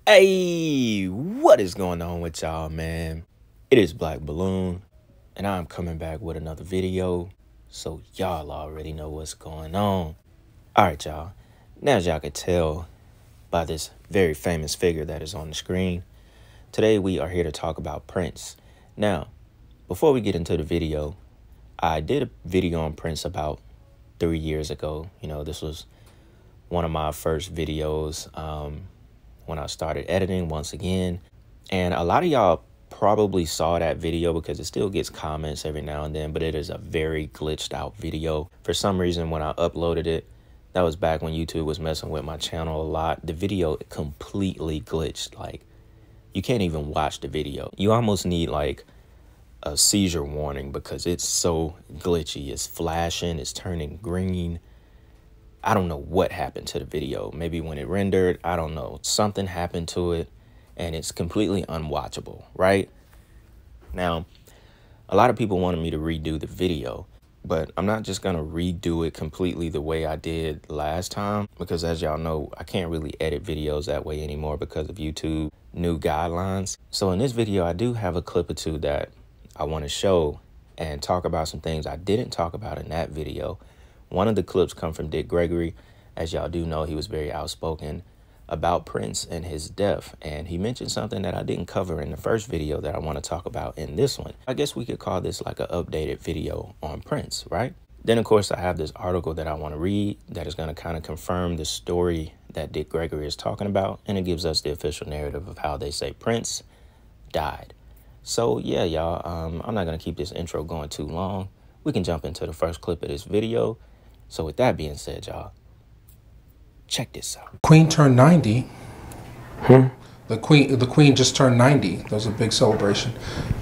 Hey, what is going on with y'all, man? It is Black Balloon, and I'm coming back with another video, so y'all already know what's going on. All right, y'all. Now, as y'all can tell by this very famous figure that is on the screen, today we are here to talk about Prince. Now, before we get into the video, I did a video on Prince about 3 years ago. You know, this was one of my first videos when I started editing once again. And a lot of y'all probably saw that video because it still gets comments every now and then, but it is a very glitched out video. For some reason, when I uploaded it, that was back when YouTube was messing with my channel a lot, the video completely glitched. Like, you can't even watch the video. You almost need like a seizure warning because it's so glitchy. It's flashing, it's turning green. I don't know what happened to the video. Maybe when it rendered, I don't know. Something happened to it and it's completely unwatchable, right? Now, a lot of people wanted me to redo the video, but I'm not just gonna redo it completely the way I did last time because, as y'all know, I can't really edit videos that way anymore because of YouTube new guidelines. So in this video, I do have a clip or two that I wanna show and talk about some things I didn't talk about in that video. One of the clips come from Dick Gregory. As y'all do know, he was very outspoken about Prince and his death. And he mentioned something that I didn't cover in the first video that I want to talk about in this one. I guess we could call this like an updated video on Prince, right? Then, of course, I have this article that I want to read that is going to kind of confirm the story that Dick Gregory is talking about. And it gives us the official narrative of how they say Prince died. So, yeah, y'all, I'm not going to keep this intro going too long. We can jump into the first clip of this video. So with that being said, y'all, check this out. Queen turned 90. The Queen just turned 90. That was a big celebration.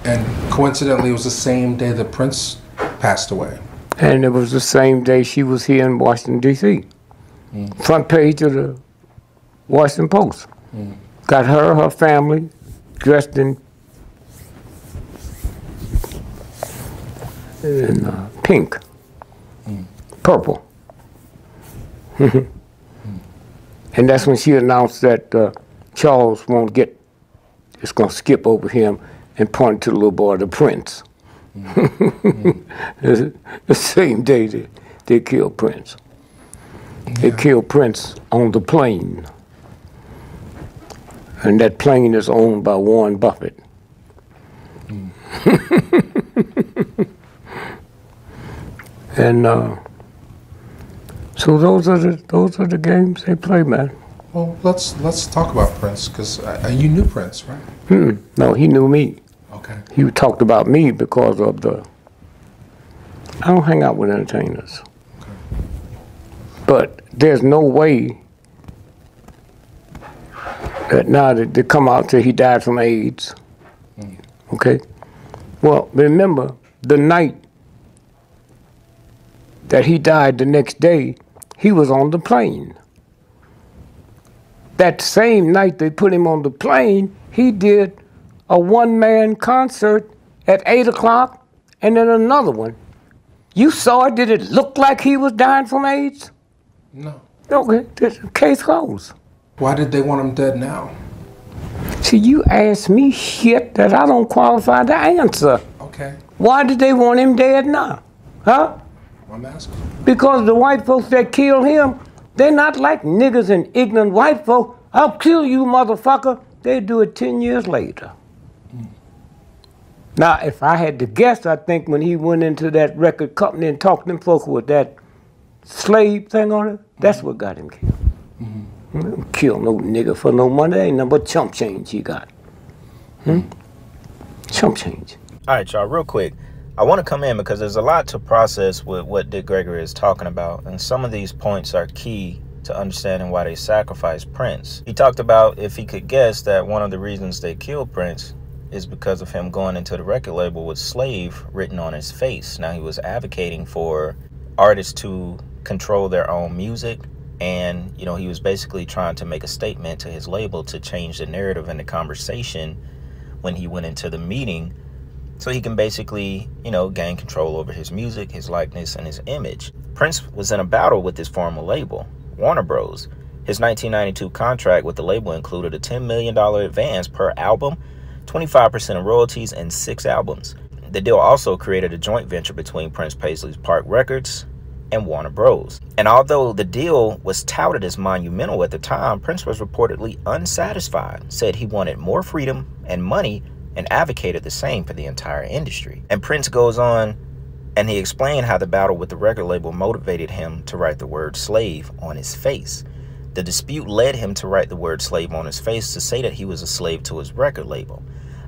And coincidentally, it was the same day that Prince passed away. And it was the same day she was here in Washington, D.C. Front page of the Washington Post. Got her family dressed in pink. Purple. And that's when she announced that Charles won't get, it's going to skip over him and point to the little boy, the Prince. The same day they killed Prince. They killed Prince on the plane. And that plane is owned by Warren Buffett. And so those are the games they play, man. Well, let's talk about Prince because you knew Prince, right? No, he knew me. Okay. He talked about me because of I don't hang out with entertainers. Okay. But there's no way that now that they come out till he died from AIDS. Okay. Well, remember the night that he died, the next day, he was on the plane. That same night they put him on the plane, he did a one-man concert at 8 o'clock and then another one. You saw it? Did it look like he was dying from AIDS? No. Okay, case closed. Why did they want him dead now? See, you ask me shit that I don't qualify to answer. Okay. Why did they want him dead now? Huh? I'm asking. Because the white folks that killed him, they're not like niggas and ignorant white folk. I'll kill you, motherfucker. They do it 10 years later. Now, if I had to guess, I think when he went into that record company and talked to them folk with that slave thing on it, that's what got him killed. Don't kill no nigga for no money. Ain't nothing but chump change he got. Chump change. All right, y'all, real quick. I want to come in because there's a lot to process with what Dick Gregory is talking about, and some of these points are key to understanding why they sacrificed Prince. He talked about if he could guess that one of the reasons they killed Prince is because of him going into the record label with slave written on his face. Now, he was advocating for artists to control their own music. And, you know, he was basically trying to make a statement to his label to change the narrative and the conversation when he went into the meeting, so he can basically, you know, gain control over his music, his likeness, and his image. Prince was in a battle with his former label, Warner Bros. His 1992 contract with the label included a $10 million advance per album, 25% of royalties, and 6 albums. The deal also created a joint venture between Prince Paisley's Park Records and Warner Bros. And although the deal was touted as monumental at the time, Prince was reportedly unsatisfied, said he wanted more freedom and money, and advocated the same for the entire industry. And Prince goes on and he explained how the battle with the record label motivated him to write the word slave on his face. The dispute led him to write the word slave on his face to say that he was a slave to his record label.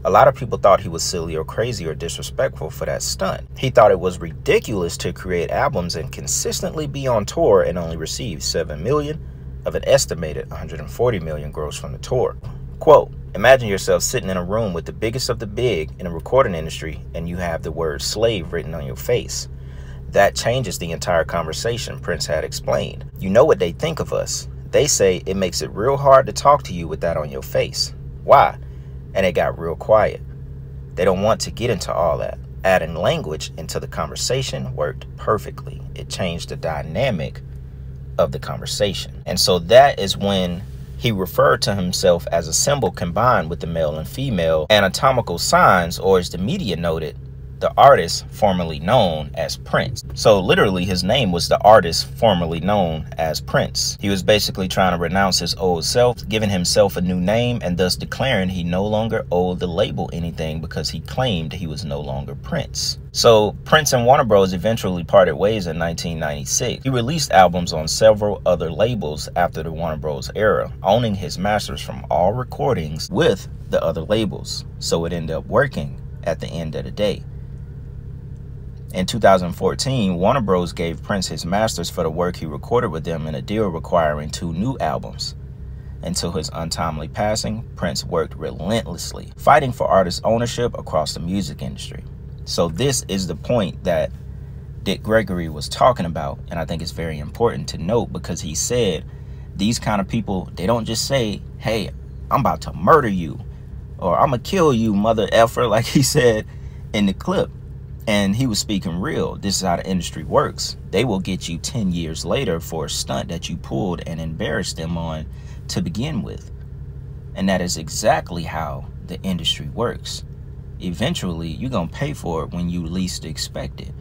A lot of people thought he was silly or crazy or disrespectful for that stunt. He thought it was ridiculous to create albums and consistently be on tour and only receive $7 million of an estimated $140 million gross from the tour. Quote, imagine yourself sitting in a room with the biggest of the big in the recording industry and you have the word slave written on your face. That changes the entire conversation, Prince had explained. You know what they think of us. They say it makes it real hard to talk to you with that on your face. Why? And it got real quiet. They don't want to get into all that. Adding language into the conversation worked perfectly. It changed the dynamic of the conversation. And so that is when he referred to himself as a symbol combined with the male and female anatomical signs, or as the media noted, the artist formerly known as Prince. So literally his name was the artist formerly known as Prince. He was basically trying to renounce his old self, giving himself a new name, and thus declaring he no longer owed the label anything because he claimed he was no longer Prince. So Prince and Warner Bros. Eventually parted ways in 1996. He released albums on several other labels after the Warner Bros. Era, owning his masters from all recordings with the other labels. So it ended up working at the end of the day. In 2014, Warner Bros. Gave Prince his masters for the work he recorded with them in a deal requiring 2 new albums. Until his untimely passing, Prince worked relentlessly, fighting for artist ownership across the music industry. So this is the point that Dick Gregory was talking about, and I think it's very important to note, because he said these kind of people, they don't just say, hey, I'm about to murder you, or I'm gonna kill you, mother effer, like he said in the clip. And he was speaking real. This is how the industry works. They will get you 10 years later for a stunt that you pulled and embarrassed them on to begin with. And that is exactly how the industry works. Eventually, you're going to pay for it when you least expect it.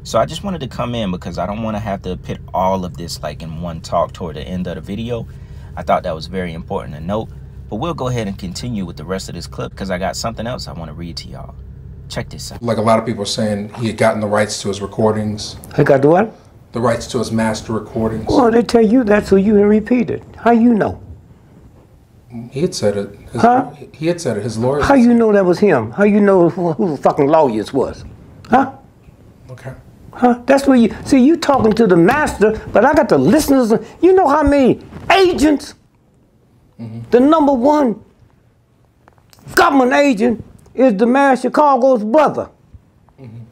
So I just wanted to come in because I don't want to have to put all of this like in one talk toward the end of the video. I thought that was very important to note. But we'll go ahead and continue with the rest of this clip because I got something else I want to read to y'all. Check this out. Like a lot of people are saying, he had gotten the rights to his recordings. He got the what? The rights to his master recordings. Well, they tell you that so you can repeat it. How you know? He had said it. He had said it. His lawyers. How you know that was him? How you know who the fucking lawyers was? Huh? Okay. Huh? That's where you see you talking to the master, but I got the listeners. You know how many agents? The number one government agent is the mayor of Chicago's brother.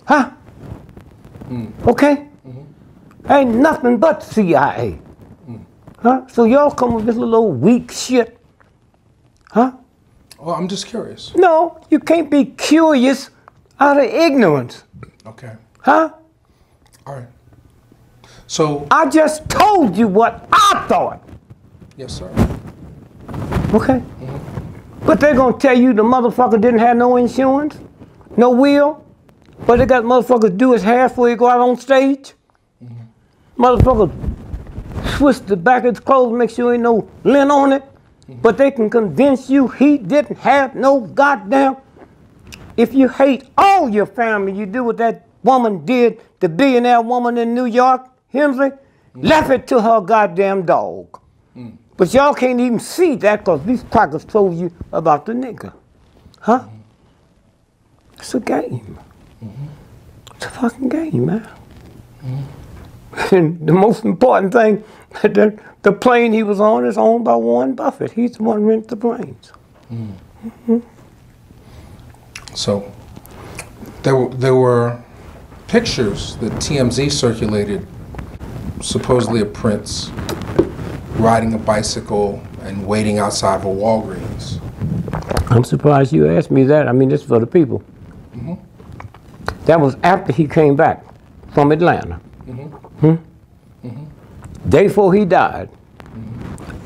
Huh? Okay? Ain't nothing but CIA. Huh? So y'all come with this little weak shit. Huh? Well, I'm just curious. No, you can't be curious out of ignorance. Okay. Huh? All right. So. I just told you what I thought. Yes, sir. Okay? But they're gonna tell you the motherfucker didn't have no insurance, no will. But they got motherfuckers do his hair before he go out on stage. Motherfucker twist the back of his clothes, make sure ain't no lint on it. But they can convince you he didn't have no goddamn. If you hate all your family, you do what that woman did, the billionaire woman in New York, Hemsley, left it to her goddamn dog. But y'all can't even see that because these crackers told you about the nigga. Huh? It's a game. It's a fucking game, man. And the most important thing, the plane he was on is owned by Warren Buffett. He's the one who rented the planes. So there were pictures that TMZ circulated supposedly a prince riding a bicycle and waiting outside of a Walgreens. I'm surprised you asked me that. I mean, it's for the people. That was after he came back from Atlanta. Day before he died,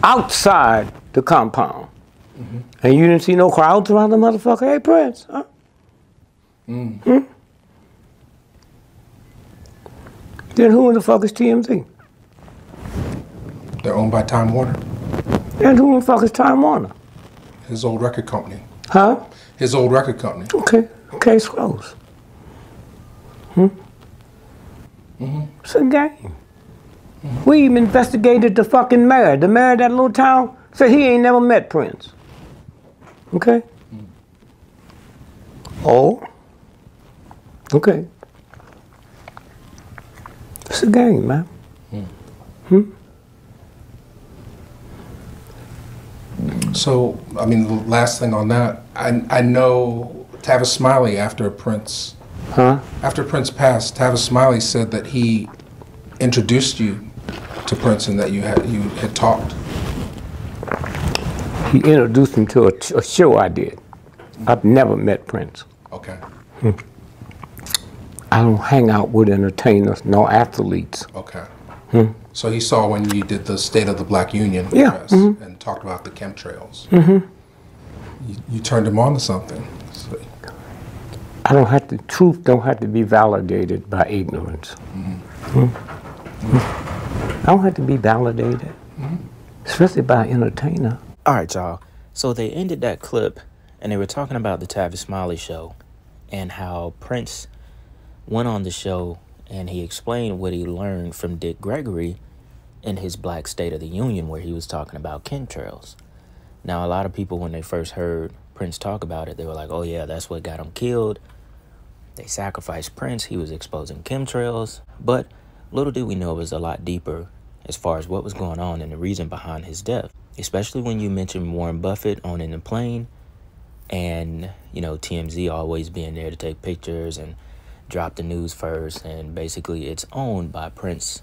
outside the compound. And you didn't see no crowds around the motherfucker. Hey, Prince, huh? Then who in the fuck is TMZ? They're owned by Time Warner, And who in the fuck is Time Warner? his old record company. Huh? His old record company. Okay, case closed. It's a game. We even investigated the fucking mayor. The mayor of that little town said he ain't never met Prince. Okay? Oh? Okay. It's a game, man. So, I mean, the last thing on that, I know Tavis Smiley, after Prince passed, Tavis Smiley said that he introduced you to Prince and that you had talked. He introduced him to a show I did. I've never met Prince. Okay. I don't hang out with entertainers, no athletes. Okay. So he saw when you did the State of the Black Union address and talked about the chemtrails. You turned him on to something. So. I don't have to, truth don't have to be validated by ignorance. I don't have to be validated, especially by an entertainer. All right, y'all. So they ended that clip and they were talking about the Tavis Smiley show and how Prince went on the show and he explained what he learned from Dick Gregory in his Black State of the Union, where he was talking about chemtrails. Now, a lot of people, when they first heard Prince talk about it, they were like, oh yeah, that's what got him killed. They sacrificed Prince. He was exposing chemtrails. But little did we know it was a lot deeper as far as what was going on and the reason behind his death. Especially when you mentioned Warren Buffett owning the plane and, you know, TMZ always being there to take pictures and drop the news first. And basically it's owned by Prince,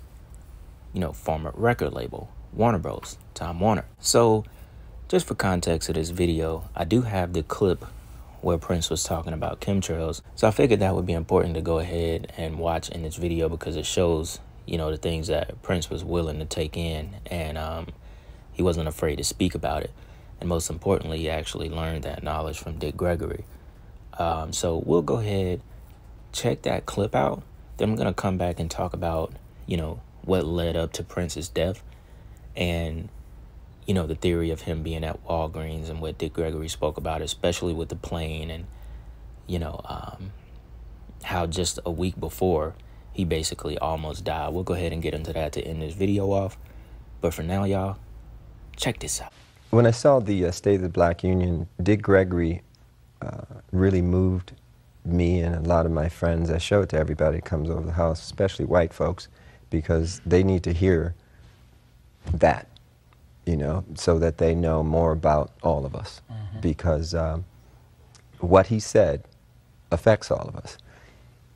you know, former record label, Warner Bros., Time Warner. So just for context of this video, I do have the clip where Prince was talking about chemtrails. So I figured that would be important to go ahead and watch in this video because it shows, you know, the things that Prince was willing to take in, and he wasn't afraid to speak about it. And most importantly, he actually learned that knowledge from Dick Gregory. So we'll go ahead, check that clip out. Then I'm going to come back and talk about, you know, what led up to Prince's death and, you know, the theory of him being at Walgreens and what Dick Gregory spoke about, especially with the plane and, you know, how just a week before he basically almost died. We'll go ahead and get into that to end this video off. But for now, y'all, check this out. When I saw the State of the Black Union, Dick Gregory really moved me and a lot of my friends. I show it to everybody that comes over the house, especially white folks, because they need to hear that, you know, so that they know more about all of us. Because what he said affects all of us.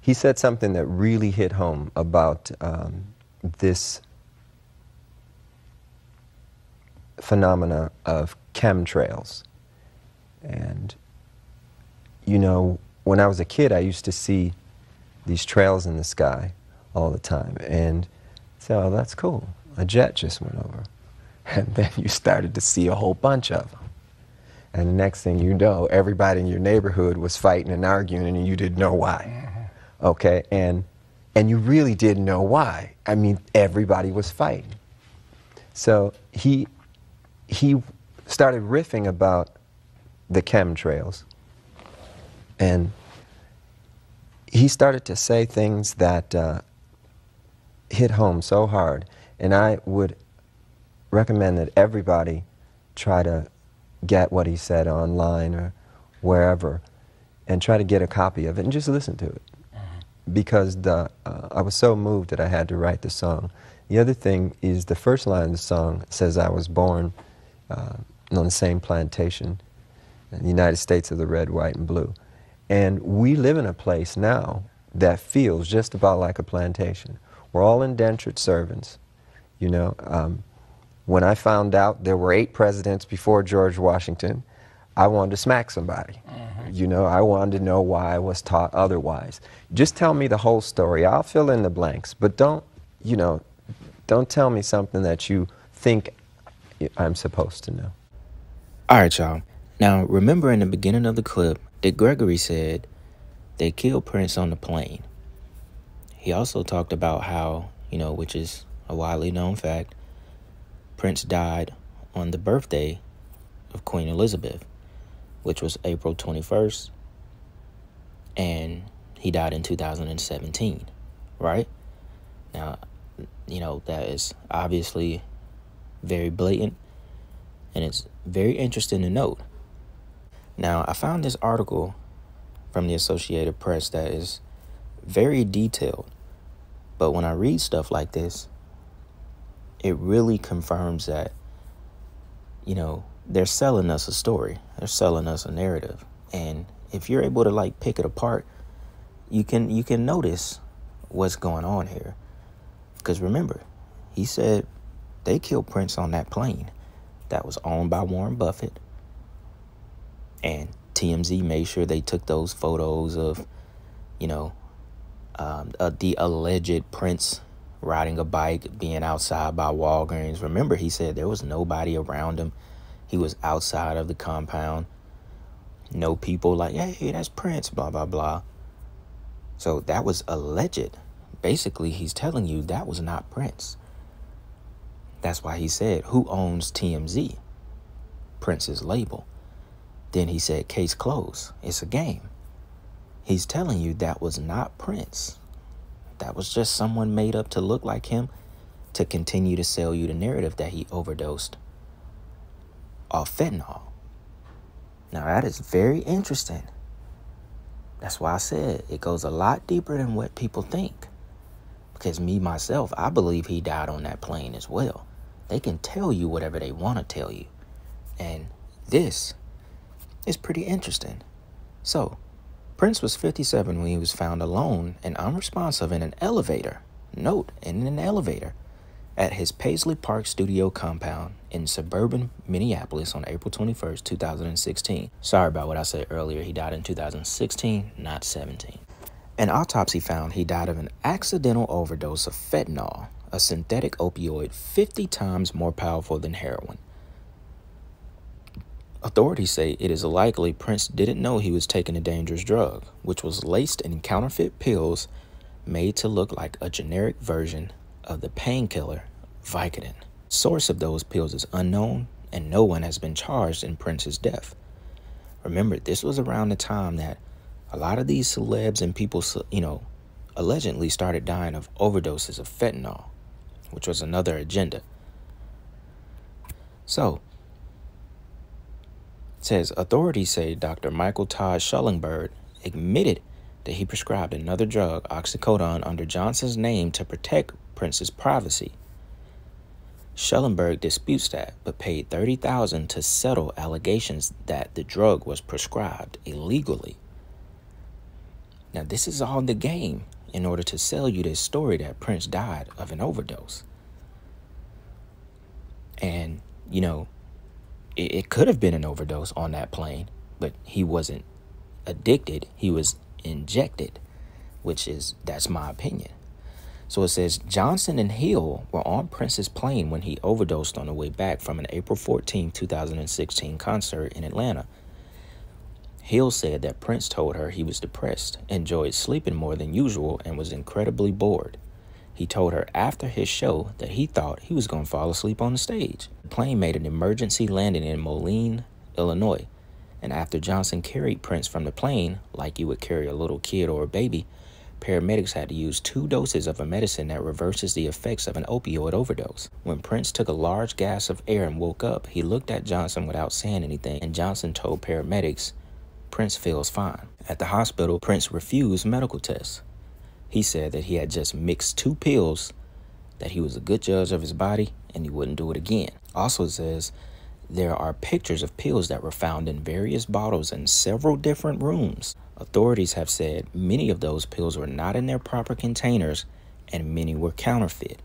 He said something that really hit home about this phenomena of chemtrails. And, you know, when I was a kid, I used to see these trails in the sky all the time and say, oh, that's cool. A jet just went over. And then you started to see a whole bunch of them. And the next thing you know, everybody in your neighborhood was fighting and arguing and you didn't know why. Okay? And you really didn't know why. I mean, everybody was fighting. So he started riffing about the chemtrails. And he started to say things that hit home so hard. And I would recommend that everybody try to get what he said online or wherever and try to get a copy of it and just listen to it. Because I was so moved that I had to write the song. The other thing is the first line of the song says I was born on the same plantation in the United States of the red, white, and blue. And we live in a place now that feels just about like a plantation. We're all indentured servants, you know. When I found out there were 8 presidents before George Washington, I wanted to smack somebody. You know, I wanted to know why I was taught otherwise. Just tell me the whole story. I'll fill in the blanks, but don't, you know, don't tell me something that you think I'm supposed to know. All right, y'all. Now, remember in the beginning of the clip that Gregory said they killed Prince on the plane. He also talked about how, you know, which is a widely known fact, Prince died on the birthday of Queen Elizabeth, which was April 21st, and he died in 2017, right? Now, you know, that is obviously very blatant, and it's very interesting to note. Now, I found this article from the Associated Press that is very detailed, but when I read stuff like this, it really confirms that, you know, they're selling us a story. They're selling us a narrative. And if you're able to like pick it apart, you can notice what's going on here. Because remember, he said they killed Prince on that plane that was owned by Warren Buffett. And TMZ made sure they took those photos of, you know, the alleged Prince riding a bike, being outside by Walgreens. Remember, he said there was nobody around him. He was outside of the compound. No people like, hey, that's Prince, blah, blah, blah. So that was alleged. Basically, he's telling you that was not Prince. That's why he said, who owns TMZ? Prince's label. Then he said, case closed. It's a game. He's telling you that was not Prince. That was just someone made up to look like him to continue to sell you the narrative that he overdosed off fentanyl. Now, that is very interesting. That's why I said it goes a lot deeper than what people think. Because me, myself, I believe he died on that plane as well. They can tell you whatever they want to tell you. And this is pretty interesting. So, Prince was 57 when he was found alone and unresponsive in an elevator. Note, in an elevator at his Paisley Park studio compound in suburban Minneapolis on April 21st, 2016. Sorry about what I said earlier. He died in 2016, not 17. An autopsy found he died of an accidental overdose of fentanyl, a synthetic opioid 50 times more powerful than heroin. Authorities say it is likely Prince didn't know he was taking a dangerous drug, which was laced in counterfeit pills made to look like a generic version of the painkiller Vicodin. Source of those pills is unknown, and no one has been charged in Prince's death. Remember, this was around the time that a lot of these celebs and people, you know, allegedly started dying of overdoses of fentanyl, which was another agenda. So, it says, authorities say Dr. Michael Todd Schellenberg admitted that he prescribed another drug, oxycodone, under Johnson's name to protect Prince's privacy. Schellenberg disputes that, but paid $30,000 to settle allegations that the drug was prescribed illegally. Now, this is all the game in order to sell you this story that Prince died of an overdose. And, you know, it could have been an overdose on that plane, but he wasn't addicted. He was injected, that's my opinion. So it says Johnson and Hill were on Prince's plane when he overdosed on the way back from an April 14, 2016 concert in Atlanta. Hill said that Prince told her he was depressed, enjoyed sleeping more than usual, and was incredibly bored. He told her after his show that he thought he was going to fall asleep on the stage. The plane made an emergency landing in Moline, Illinois, and after Johnson carried Prince from the plane, like you would carry a little kid or a baby, paramedics had to use 2 doses of a medicine that reverses the effects of an opioid overdose. When Prince took a large gas of air and woke up, he looked at Johnson without saying anything, and Johnson told paramedics, Prince feels fine. At the hospital, Prince refused medical tests. He said that he had just mixed 2 pills, that he was a good judge of his body, and he wouldn't do it again. Also says there are pictures of pills that were found in various bottles in several different rooms. Authorities have said many of those pills were not in their proper containers and many were counterfeit.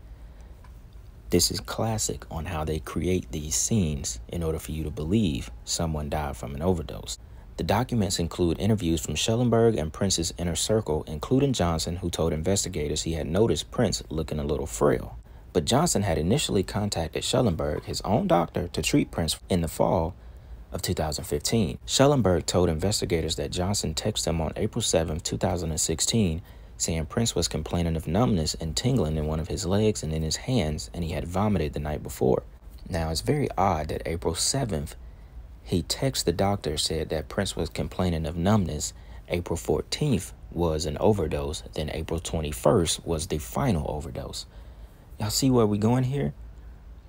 This is classic on how they create these scenes in order for you to believe someone died from an overdose. The documents include interviews from Schellenberg and Prince's inner circle, including Johnson, who told investigators he had noticed Prince looking a little frail. But Johnson had initially contacted Schellenberg, his own doctor, to treat Prince in the fall of 2015. Schellenberg told investigators that Johnson texted him on April 7, 2016, saying Prince was complaining of numbness and tingling in one of his legs and in his hands, and he had vomited the night before. Now, it's very odd that April 7th, he texted the doctor, said that Prince was complaining of numbness. April 14th was an overdose. Then April 21st was the final overdose. Y'all see where we're going here?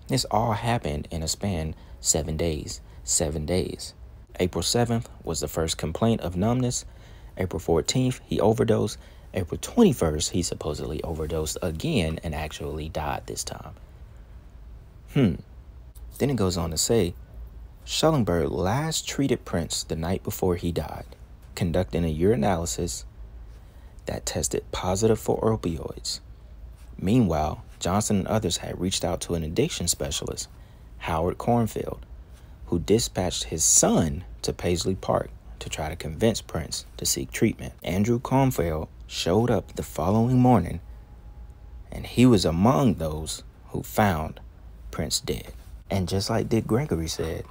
This all happened in a span 7 days. 7 days. April 7th was the first complaint of numbness. April 14th, he overdosed. April 21st, he supposedly overdosed again and actually died this time. Then it goes on to say, Schellenberg last treated Prince the night before he died, conducting a urinalysis that tested positive for opioids. Meanwhile, Johnson and others had reached out to an addiction specialist, Howard Kornfeld, who dispatched his son to Paisley Park to try to convince Prince to seek treatment. Andrew Kornfeld showed up the following morning, and he was among those who found Prince dead. And just like Dick Gregory said,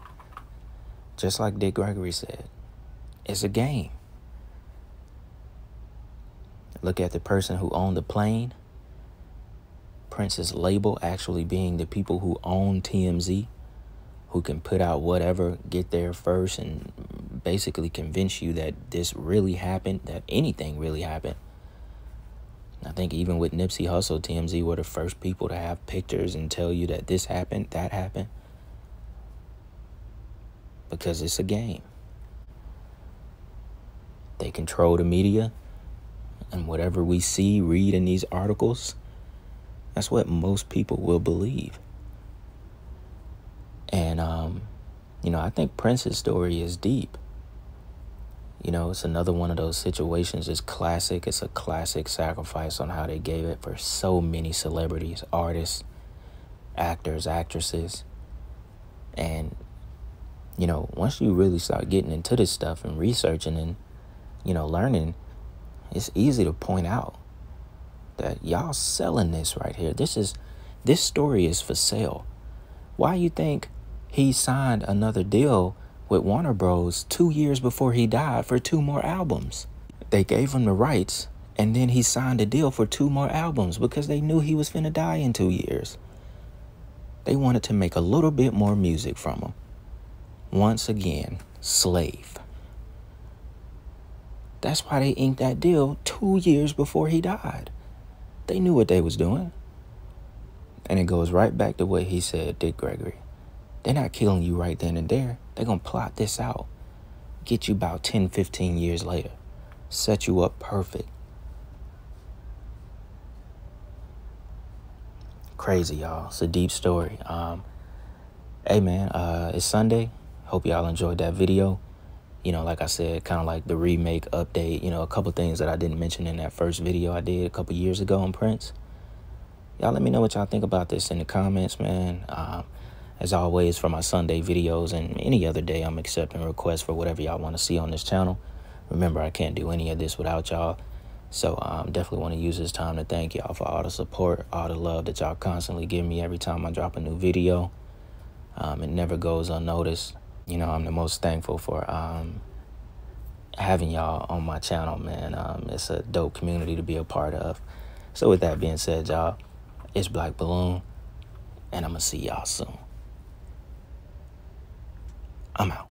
it's a game. Look at the person who owned the plane. Prince's label actually being the people who own TMZ, who can put out whatever, get there first, and basically convince you that this really happened, that anything really happened. I think even with Nipsey Hussle, TMZ were the first people to have pictures and tell you that this happened, that happened. Because it's a game. They control the media, and whatever we see, read in these articles, that's what most people will believe. And, I think Prince's story is deep. It's another one of those situations. It's classic. It's a classic sacrifice on how they gave it for so many celebrities, artists, actors, actresses. And, once you really start getting into this stuff and researching and, learning, it's easy to point out that y'all selling this right here. This story is for sale. Why you think he signed another deal with Warner Bros. 2 years before he died for 2 more albums? They gave him the rights, and then he signed a deal for 2 more albums because they knew he was finna die in 2 years. They wanted to make a little bit more music from him. Once again, slave. That's why they inked that deal 2 years before he died. They knew what they was doing. And it goes right back to what he said, Dick Gregory. They're not killing you right then and there. They're going to plot this out. Get you about 10, 15 years later. Set you up perfect. Crazy, y'all. It's a deep story. Hey, man, it's Sunday. Hope y'all enjoyed that video. Like I said, kind of like the remake update. A couple things that I didn't mention in that first video I did a couple years ago on Prince. Y'all let me know what y'all think about this in the comments, man. As always, for my Sunday videos and any other day, I'm accepting requests for whatever y'all want to see on this channel. Remember, I can't do any of this without y'all. So definitely want to use this time to thank y'all for all the support, all the love that y'all constantly give me every time I drop a new video. It never goes unnoticed. I'm the most thankful for having y'all on my channel, man. It's a dope community to be a part of. So with that being said, y'all, it's Black Balloon, and I'm going to see y'all soon. I'm out.